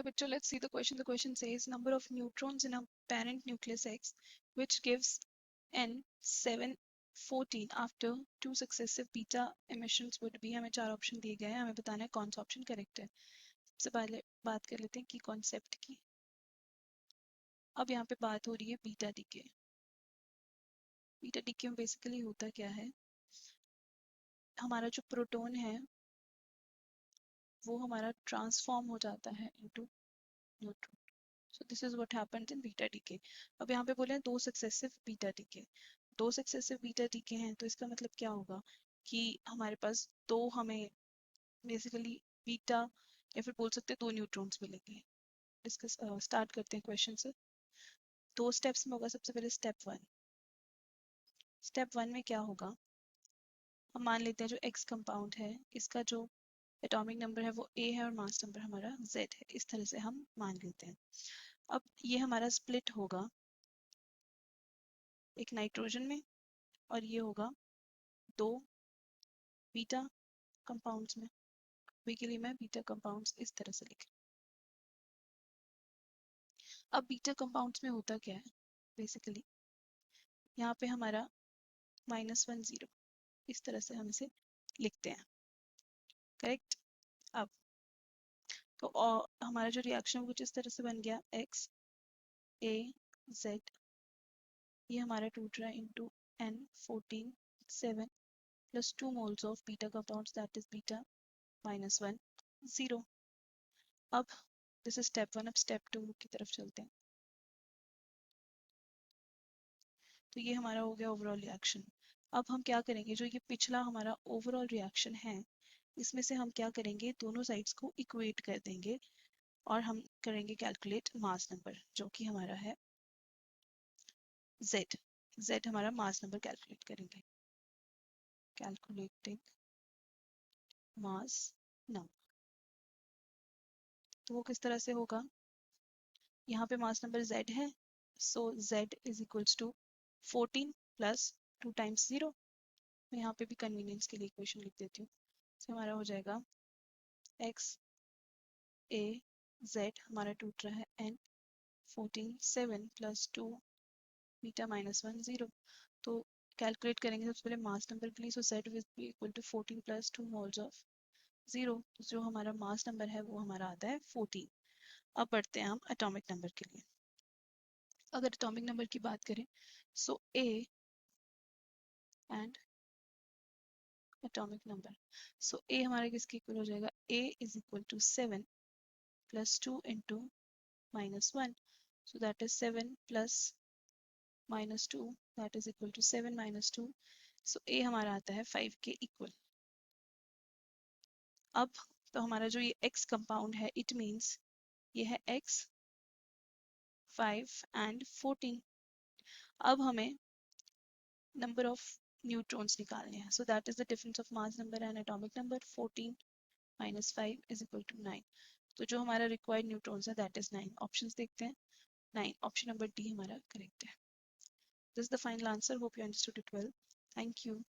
picture, let's see the question. The question says number of neutrons in a parent nucleus X, which gives n 7, 14 after two successive beta emissions would be. हमें चार option दिए गए हैं, हमें बताना है कौन सा ऑप्शन करेक्ट है. सबसे पहले बात कर लेते हैं की कॉन्सेप्ट की. अब यहाँ पे बात हो रही है बीटा डीके. बीटा डीके में बेसिकली होता क्या है, हमारा जो प्रोटॉन है वो हमारा ट्रांसफॉर्म हो जाता है into neutron. So this is what happens in beta decay. अब यहाँ पे बोले हैं दो सक्सेसिव बीटा डीके. दो सक्सेसिव बीटा डीके हैं तो इसका मतलब क्या होगा कि हमारे पास दो हमें बेसिकली बीटा या फिर बोल सकते हैं दो न्यूट्रॉन्स मिलेंगे. डिस्कस स्टार्ट करते हैं क्वेश्चन से. दो स्टेप्स में होगा. सबसे पहले स्टेप वन. स्टेप वन में क्या होगा, हम मान लेते हैं जो एक्स कंपाउंड है इसका जो एटॉमिक नंबर है वो ए है और मास नंबर हमारा जेड है. इस तरह से हम मान लेते हैं. अब ये हमारा स्प्लिट होगा एक नाइट्रोजन में और ये होगा दो बीटा कंपाउंड्स में. अभी के लिए मैं बीटा कंपाउंड्स इस तरह से लिख. अब बीटा कंपाउंड्स में होता क्या है, बेसिकली यहाँ पे हमारा -1 0 इस तरह से हम इसे लिखते हैं. करेक्ट. अब तो हमारा जो रिएक्शन कुछ इस तरह से बन गया x a z. ये हमारा टूट रहा है into n 14 7 plus 2 moles of beta compounds, that is beta -1 0. अब दिस इज स्टेप वन. अब स्टेप टू की तरफ चलते हैं. तो ये हमारा हो गया ओवरऑल रिएक्शन. अब हम क्या करेंगे, जो ये पिछला हमारा ओवरऑल रिएक्शन है इसमें से हम क्या करेंगे, दोनों साइड्स को इक्वेट कर देंगे और हम करेंगे कैलकुलेट मास नंबर जो कि हमारा है z. z हमारा मास नंबर कैलकुलेट करेंगे. Calculating mass number. तो वो किस तरह से होगा, यहाँ पे मास नंबर z है. So z is equals to 14 plus 2 times 0. मैं यहाँ पे भी कन्वीनियंस के लिए इक्वेशन लिख देती हूँ. तो हमारा हो जाएगा x a z हमारा टूट रहा है n 14 7 प्लस 2 बीटा -1 0. तो कैलकुलेट करेंगे सबसे पहले मास नंबर के लिए. So z will be equal to 14 plus 2 moles of 0. जो हमारा मास नंबर है वो हमारा आता है 14. अब बढ़ते हैं हम एटॉमिक नंबर के लिए. अगर एटॉमिक नंबर की बात करें so a and atomic number. So a हमारा किसके इक्वल हो जाएगा, a is equal to 7 plus 2 into -1. So that is 7 plus -2 that is equal to 7 minus 2. सो a हमारा आता है 5 के इक्वल. अब तो हमारा जो ये x कंपाउंड है इट मीन्स ये है x 5 एंड 14. अब हमें नंबर ऑफ न्यूट्रॉन्स निकालने हैं. सो that is the difference of mass number and atomic number. 14 minus 5 is equal to 9. तो जो हमारा रिक्वायर्ड न्यूट्रॉन्स है दैट इज 9. ऑप्शंस देखते हैं. 9 ऑप्शन नंबर डी हमारा करेक्ट है. This is the final answer. Hope you understood it well. Thank you.